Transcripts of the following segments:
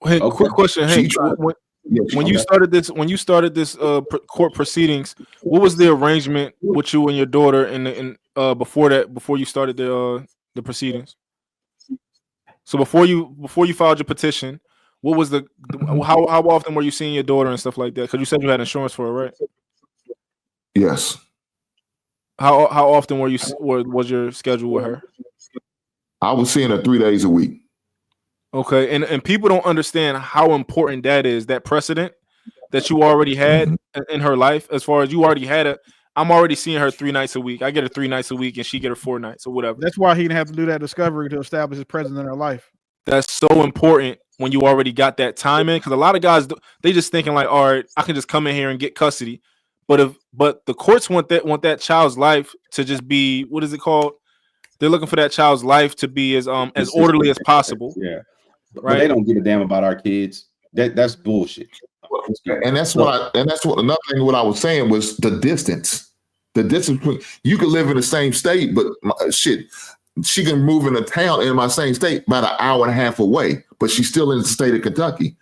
Hey, Okay. quick question, Hank. When you started this court proceedings, what was the arrangement with you and your daughter before you started the proceedings? So before you filed your petition, what was how often were you seeing your daughter and stuff like that? Because you said you had insurance for her, right? Yes. How often was your schedule with her? I was seeing her 3 days a week. Okay, and people don't understand how important that is. That precedent that you already had in her life, as far as you already had it. I'm already seeing her 3 nights a week. I get her 3 nights a week, and she get her 4 nights or whatever. That's why he didn't have to do that discovery to establish his presence in her life. That's so important when you already got that time in, because a lot of guys they just thinking like, all right, I can just come in here and get custody, but the courts want that child's life to just be, what is it called? They're looking for that child's life to be as orderly as possible. Yeah, right. But they don't give a damn about our kids. That's bullshit. And that's what another thing what I was saying was the distance. The distance between, you could live in the same state, but shit, she can move in a town in my same state about an hour and a half away, but she's still in the state of Kentucky.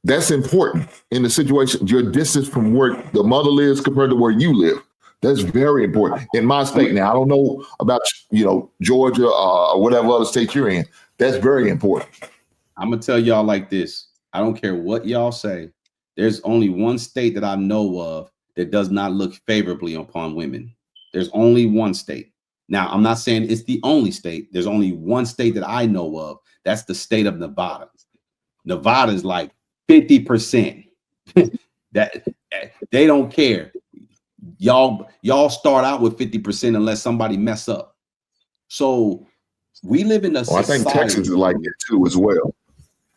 That's important in the situation. Your distance from where the mother lives compared to where you live. That's very important in my state. Now, I don't know about, Georgia or whatever other state you're in. That's very important. I'm going to tell y'all like this. I don't care what y'all say. There's only one state that I know of that does not look favorably upon women. There's only one state. Now, I'm not saying it's the only state. There's only one state that I know of. That's the state of Nevada. Nevada is like 50%. That they don't care. Y'all start out with 50% unless somebody mess up. So we live in a society. I think Texas is like it too as well.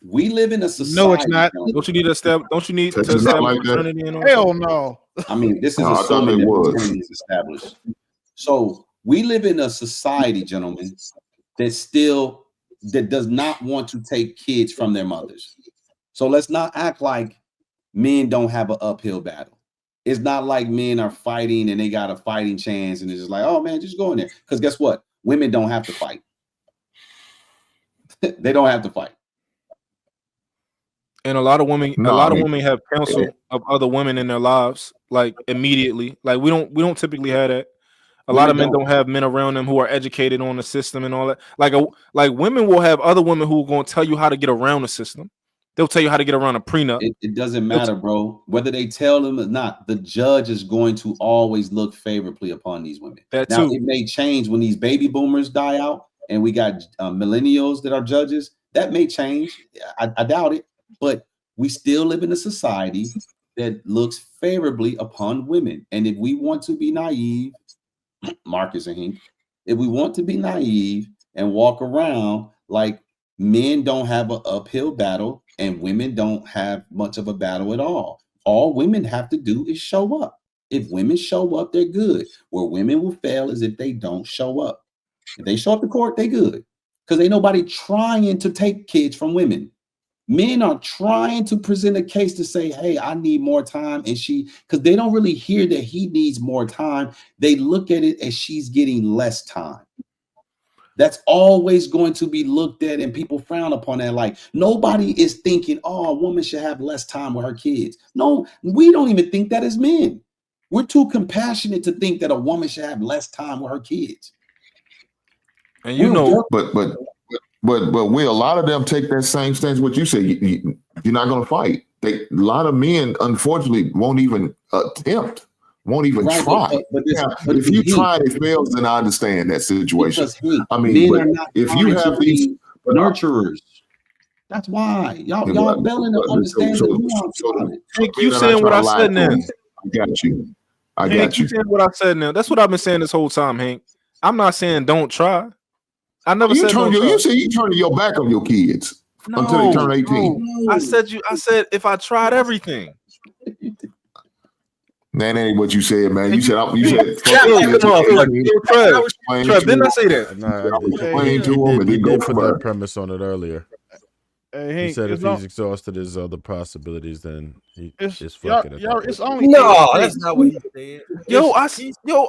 We live in a society. No, it's not. Don't you need to establish like fraternity and all Hell that? no. I mean, this is assuming that fraternity is established. So we live in a society, gentlemen, that does not want to take kids from their mothers. So let's not act like men don't have an uphill battle. It's not like men are fighting and they got a fighting chance and it's just like, oh man, just go in there. Because guess what? Women don't have to fight. They don't have to fight. And a lot of women have counsel of other women in their lives, like immediately. Like we don't typically have that. A lot of men don't have men around them who are educated on the system and all that. Like women will have other women who are going to tell you how to get around the system. They'll tell you how to get around a prenup. It doesn't matter, bro. Whether they tell them or not, the judge is going to always look favorably upon these women. Now, it may change when these baby boomers die out and we got millennials that are judges. That may change. I doubt it. But we still live in a society that looks favorably upon women. And if we want to be naive, Marcus and Hank, if we want to be naive and walk around like men don't have an uphill battle and women don't have much of a battle at all women have to do is show up. If women show up, they're good. Where women will fail is if they don't show up. If they show up to court, they good. Because ain't nobody trying to take kids from women. Men are trying to present a case to say, hey, I need more time. And because they don't really hear that he needs more time. They look at it as she's getting less time. That's always going to be looked at and people frown upon that. Like nobody is thinking, oh, a woman should have less time with her kids. No, we don't even think that as men. We're too compassionate to think that a woman should have less time with her kids. And But a lot of them take that same stance. What you say, you're not going to fight. A lot of men, unfortunately, won't even attempt, won't even try. But if you try and it fails, then I understand that situation. I mean, but if you have these nurturers, that's why y'all failing to understand the nuance. Hank, you saying what I said now? I got you. Hank, you saying what I said now? That's what I've been saying this whole time, Hank. I'm not saying don't try. I never said you say you turning your back on your kids until they turn 18. No. I said if I tried everything. That ain't what you said, man. You said Trev, didn't I say that? He did put that premise on it earlier. He said if he's exhausted his other possibilities, then it's fucking it. It's only that's not what he said.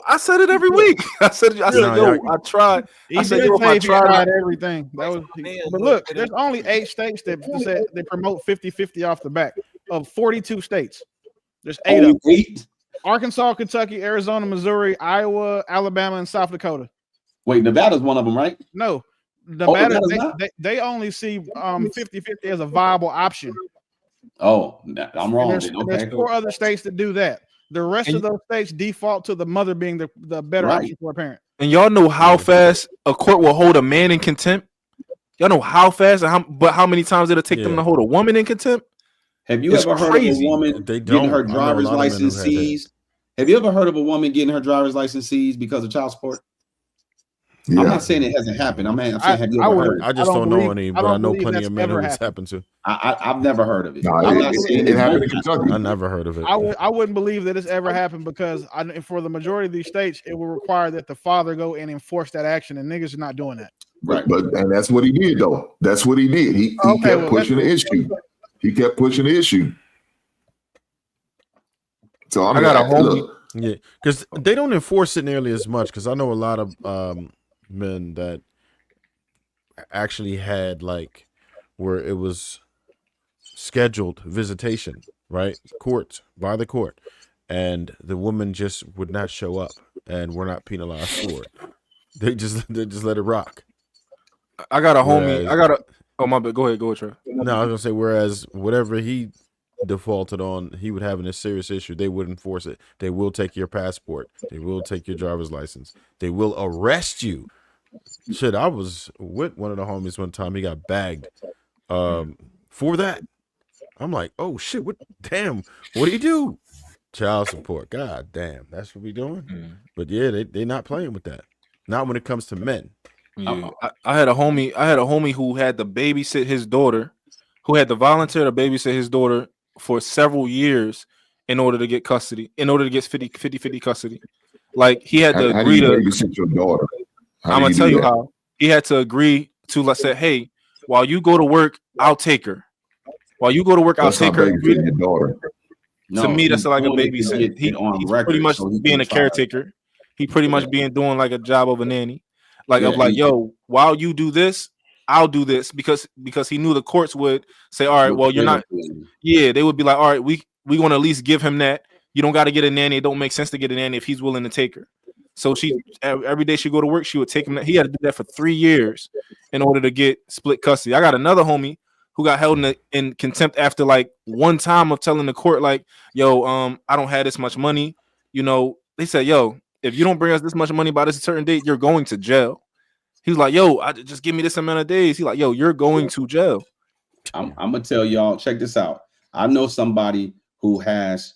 I said it every week. I said, I tried. I said, I tried everything. That was, but look, there's only 8 states that said they promote 50-50 off the back of 42 states. There's 8 of them. Arkansas, Kentucky, Arizona, Missouri, Iowa, Alabama, and South Dakota. Wait, Nevada's one of them, right? No. Nevada, they only see 50-50 as a viable option. Oh, I'm wrong. There's 4 other states that do that. The rest of those states default to the mother being the better option for a parent. And y'all know how fast a court will hold a man in contempt? Y'all know how fast but how many times it'll take them to hold a woman in contempt? Have you ever heard of a woman getting her driver's license seized? Have you ever heard of a woman getting her driver's license seized because of child support? Yeah. I'm not saying it hasn't happened. I'm saying, have you ever heard? I just don't know any, but I know plenty of men who it's happened to. I've never heard of it. No, it happened in Kentucky. I never heard of it. I wouldn't believe that it's ever happened because for the majority of these states, it will require that the father go and enforce that action, and niggas are not doing that. Right, and that's what he did, though. That's what he did. He kept pushing the issue. He kept pushing the issue. So I got a whole because they don't enforce it nearly as much. Because I know a lot of men that actually had where it was scheduled visitation, right? By the court, and the woman just would not show up, and we're not penalized for it. They just let it rock. I got a homie. Oh my bad. Go ahead, Trey. No, I was gonna say whereas whatever he defaulted on, he would have a serious issue. They would enforce it. They will take your passport. They will take your driver's license. They will arrest you. Shit, I was with one of the homies one time. He got bagged for that. I'm like, oh shit, what do you do? Child support. God damn, that's what we doing. But yeah, they not playing with that. Not when it comes to men. Yeah. I had a homie who had to babysit his daughter, who had to volunteer to babysit his daughter for several years in order to get custody, in order to get 50-50 custody. Like he had to agree to babysit your daughter. I'm gonna tell you how. He had to agree to, let's say, hey, while you go to work, I'll take her. While you go to work, I'll take her. Your daughter. To me, that's like a babysit. He's pretty much being a caretaker. He pretty much doing like a job of a nanny. Like I'm like, yo, while you do this, I'll do this because he knew the courts would say, all right, well, you're not. Yeah, they would be like, all right, we want to at least give him that. You don't got to get a nanny. It don't make sense to get a nanny if he's willing to take her. So she every day she go to work, she would take him. He had to do that for 3 years in order to get split custody. I got another homie who got held in contempt after like one time of telling the court like, yo, I don't have this much money. You know, they said, yo, if you don't bring us this much money by this certain date, you're going to jail. He's like, yo, just give me this amount of days. He's like, yo, you're going to jail. I'm gonna tell y'all, check this out. I know somebody who has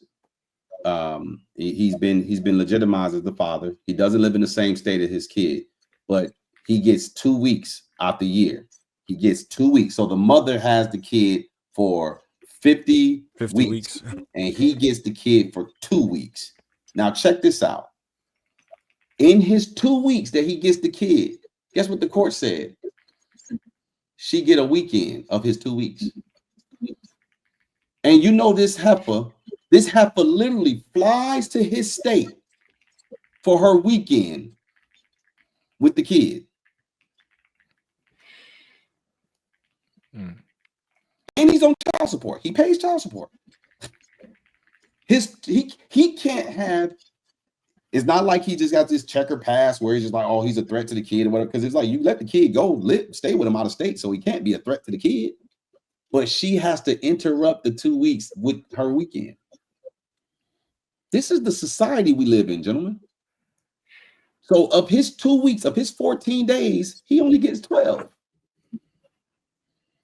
he's been legitimized as the father. He doesn't live in the same state as his kid, but he gets 2 weeks out the year. He gets 2 weeks. So the mother has the kid for 50 weeks, and he gets the kid for 2 weeks. Now check this out. In his 2 weeks that he gets the kid, guess what the court said? She get a weekend of his 2 weeks. And you know this heifer literally flies to his state for her weekend with the kid. And he's on child support. He pays child support. He can't have. It's not like he just got this checker pass where he's just like, oh, he's a threat to the kid or whatever. Because it's like you let the kid go, stay with him out of state, so he can't be a threat to the kid. But she has to interrupt the 2 weeks with her weekend. This is the society we live in, gentlemen. So of his 2 weeks, of his 14 days, he only gets 12.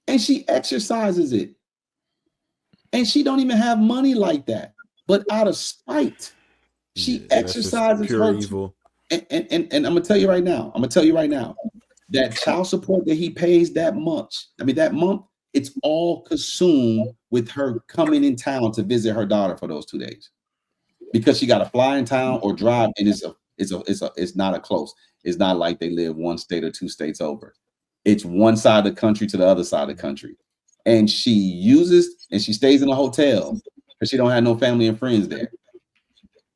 And she exercises it. And she don't even have money like that. But out of spite, she exercises her evil. And I'm gonna tell you right now, that child support that he pays that month, it's all consumed with her coming in town to visit her daughter for those 2 days. Because she got to fly in town or drive, and it's not a close. It's not like they live one state or 2 states over. It's one side of the country to the other side of the country. and she stays in a hotel because she don't have no family and friends there.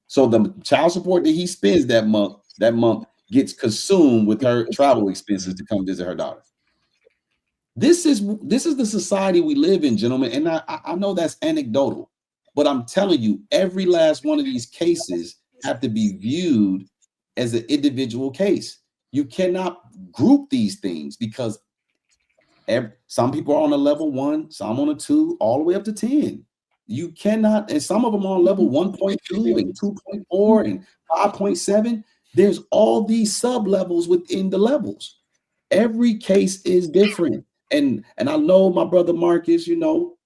So the child support that he spends that month gets consumed with her travel expenses to come visit her daughter. This is the society we live in, gentlemen. And I know that's anecdotal, but I'm telling you, every last one of these cases have to be viewed as an individual case. You cannot group these things because some people are on a level 1, some on a 2, all the way up to 10. You cannot, and some of them are on level 1.2 and 2.4 and 5.7. There's all these sub levels within the levels. Every case is different. And I know my brother Marcus, you know,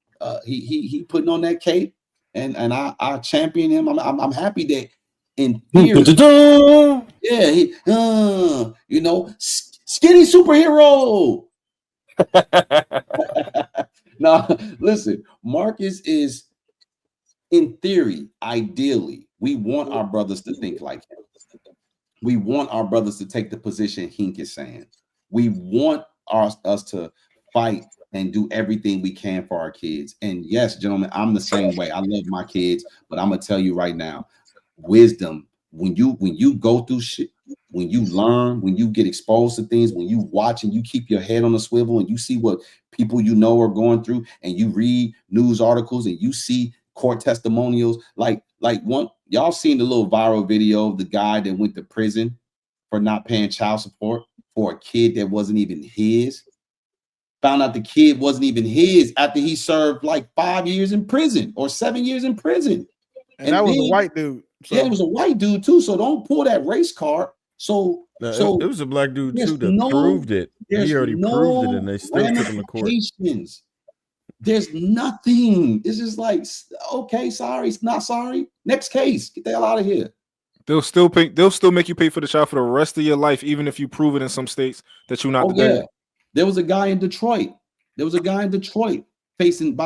he putting on that cape, and I champion him. I'm happy that in theory, yeah, you know, skinny superhero. Now, listen, Marcus is, in theory, ideally, we want our brothers to think like him. We want our brothers to take the position Hink is saying. We want us to fight and do everything we can for our kids. And yes, gentlemen, I'm the same way. I love my kids, but I'm gonna tell you right now, wisdom, when you go through shit, when you learn, when you get exposed to things, when you watch and you keep your head on a swivel and you see what people you know are going through, and you read news articles and you see court testimonials, like one, y'all seen the little viral video of the guy that went to prison for not paying child support for a kid that wasn't even his. Found out the kid wasn't even his after he served like 5 years in prison or 7 years in prison. And that was a white dude. So. Yeah, it was a white dude too. So don't pull that race card. So it was a black dude too that proved it. He already proved it, and they still took him to court. There's nothing. It's just like, okay, sorry, it's not sorry. Next case, get the hell out of here. They'll still make you pay for the child for the rest of your life, even if you prove it in some states that you're not the dad. There was a guy in Detroit. About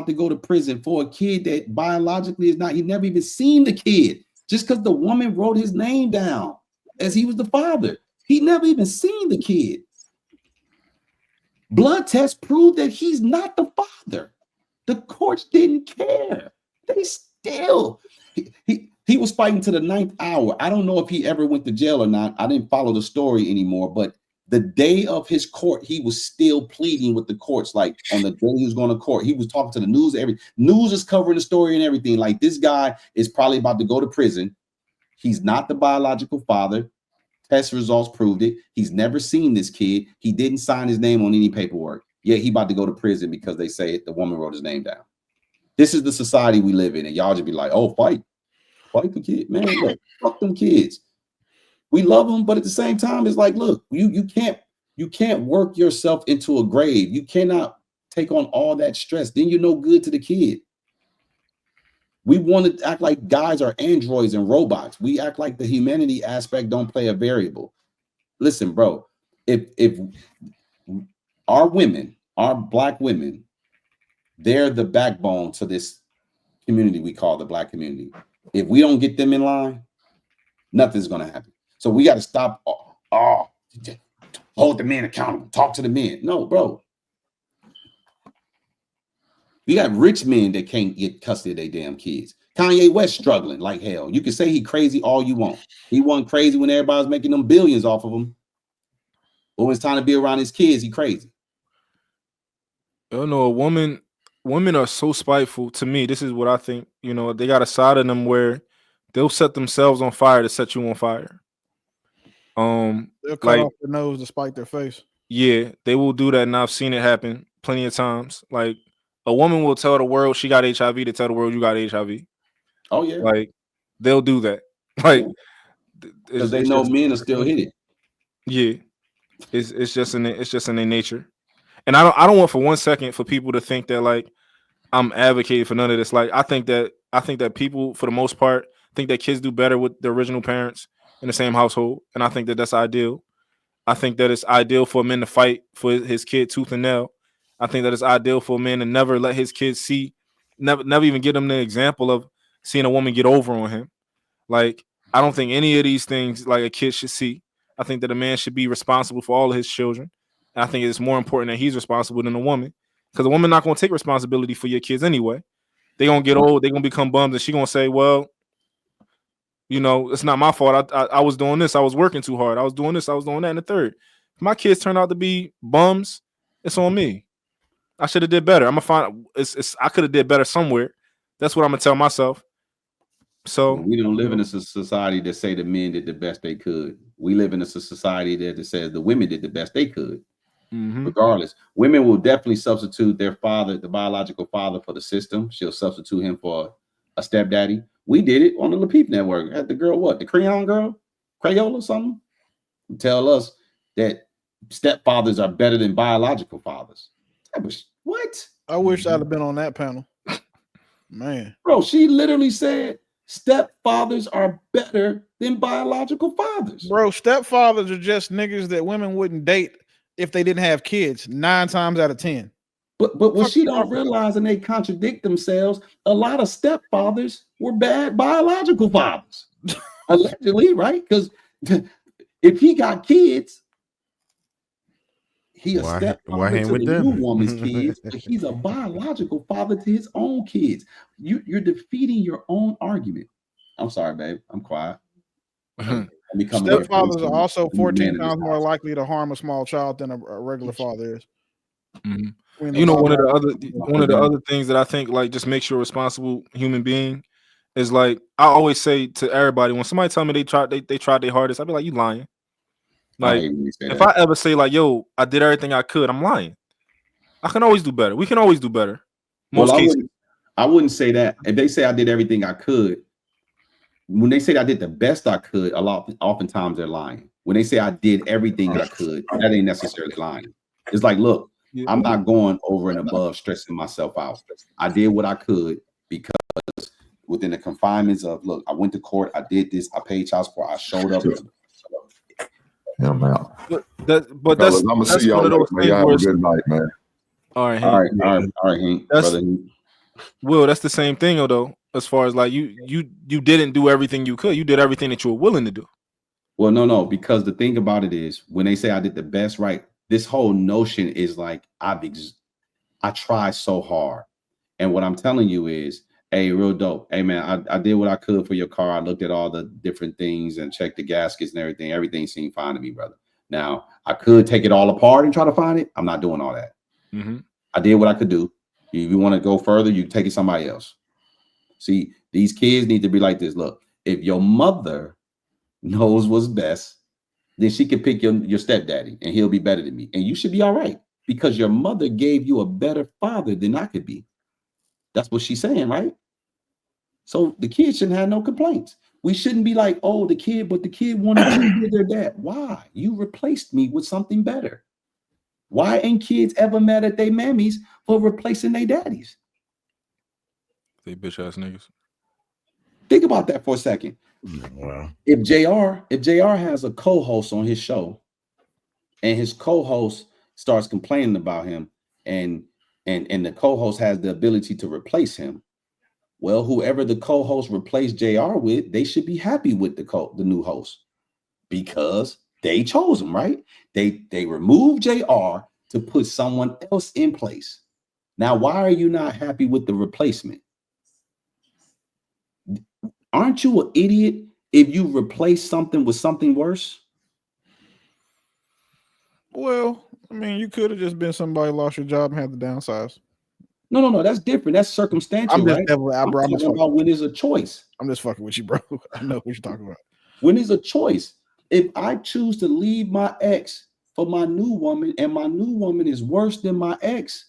to go to prison for a kid that biologically is not. He never even seen the kid, just because the woman wrote his name down as he was the father. He never even seen the kid. Blood tests proved that he's not the father. The courts didn't care. They still. He was fighting to the 9th hour. I don't know if he ever went to jail or not. I didn't follow the story anymore, but the day of his court, he was still pleading with the courts. Like on the day he was going to court, he was talking to the news. News is covering the story and everything. Like, this guy is probably about to go to prison. He's not the biological father. Test results proved it. He's never seen this kid. He didn't sign his name on any paperwork. Yet he about to go to prison because they say the woman wrote his name down. This is the society we live in, and y'all just be like, "Oh, fight the kid, man! Look, fuck them kids. We love them, but at the same time, it's like, look, you can't work yourself into a grave. You cannot take on all that stress. Then you're no good to the kid. We want to act like guys are androids and robots. We act like the humanity aspect don't play a variable. Listen, bro, if our women, our black women, they're the backbone to this community we call the black community. If we don't get them in line, nothing's going to happen. So we got to stop. Hold the men accountable. Talk to the men. No, bro. We got rich men that can't get custody of their damn kids. Kanye West struggling like hell. You can say he crazy all you want. He wasn't crazy when everybody was making them billions off of him. But when it's time to be around his kids, he crazy. I don't know. Women are so spiteful. To me, this is what I think. You know, they got a side of them where they'll set themselves on fire to set you on fire. They'll cut off their nose to spite their face. Yeah, they will do that, and I've seen it happen plenty of times. Like, a woman will tell the world she got HIV to tell the world you got HIV. Oh yeah, like they'll do that. Like, because they know men are still hit it. Yeah, it's just in their nature. And I don't want for 1 second for people to think that like I'm advocating for none of this. Like, I think that people, for the most part, think that kids do better with the original parents in the same household, and I think that that's ideal. I think that it's ideal for a man to fight for his kid tooth and nail. I think that it's ideal for a man to never let his kids see, never even give them the example of seeing a woman get over on him. Like, I don't think any of these things like a kid should see. I think that a man should be responsible for all of his children. And I think it's more important that he's responsible than a woman. because a woman not gonna take responsibility for your kids anyway. They gonna get old, they gonna become bums, and she gonna say, well, you know, it's not my fault. I was doing this, I was working too hard, I was doing this, I was doing that, and the third. If my kids turn out to be bums, it's on me. I should have did better. I'm gonna find I could have did better somewhere. That's what I'm gonna tell myself. So we don't live in a society that say the men did the best they could. We live in a society that says the women did the best they could. Regardless, women will definitely substitute their father, the biological father, for the system. She'll substitute him for a stepdaddy. We did it on the Lapeef Network. Had the girl, what, the Creole girl, Crayola or something, tell us that stepfathers are better than biological fathers. What? I wish I'd have been on that panel. Man, bro, she literally said stepfathers are better than biological fathers. Bro, stepfathers are just niggas that women wouldn't date if they didn't have kids 9 times out of 10. But what she don't realize, and they contradict themselves, a lot of stepfathers were bad biological fathers. Allegedly, right? Because if he got kids, he a stepfather to the new woman's kids, but he's a biological father to his own kids. You're defeating your own argument. I'm sorry, babe. I'm quiet. Stepfathers are also 14 times more likely to harm a small child than a regular father is. You know, one of the other things that I think like just makes you a responsible human being is like I always say to everybody when somebody tell me they tried their hardest, I'd be like, you lying. Like if I ever say like, yo, I did everything I could, I'm lying. I can always do better. We can always do better. Most cases. I wouldn't say that. If they say I did everything I could, when they say I did the best I could, oftentimes they're lying. When they say I did everything I could, that ain't necessarily lying. It's like, look, I'm not going over and above stressing myself out. I did what I could because within the confinements of, look, I went to court, I did this, I paid child support, I showed up. Yeah, man. But that's I'm gonna see y'all later, man. Have a good night, man. All right, Hank. Brother. Will, that's the same thing though. As far as like you didn't do everything you could, you did everything that you were willing to do. Well, no, because the thing about it is when they say I did the best, right? This whole notion is like I tried so hard, and what I'm telling you is, hey, real dope. Hey, man, I did what I could for your car. I looked at all the different things and checked the gaskets and everything. Everything seemed fine to me, brother. Now I could take it all apart and try to find it. I'm not doing all that. I did what I could do. If you want to go further, you take it somebody else. See, these kids need to be like this. Look, if your mother knows what's best, then she can pick your stepdaddy and he'll be better than me. And you should be all right because your mother gave you a better father than I could be. That's what she's saying, right? So the kid shouldn't have no complaints. We shouldn't be like, oh, the kid wanted to be their dad. Why? You replaced me with something better. Why ain't kids ever mad at their mammies for replacing their daddies? They bitch ass niggas. Think about that for a second. Wow. If JR has a co-host on his show and his co-host starts complaining about him and the co-host has the ability to replace him, well, whoever the co-host replaced JR with, they should be happy with the new host because they chose him, right? They removed JR to put someone else in place. Now, why are you not happy with the replacement? Aren't you an idiot if you replace something with something worse? Well, I mean, you could have just been somebody lost your job and had to downsize. No, that's different. That's circumstantial, right? I'm talking about when there's a choice. I'm just fucking with you, bro. I know what you're talking about. When there's a choice, if I choose to leave my ex for my new woman and my new woman is worse than my ex,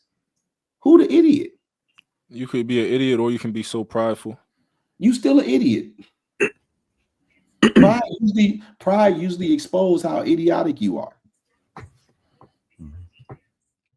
who the idiot? You could be an idiot or you can be so prideful. You still an idiot. Pride usually exposes how idiotic you are.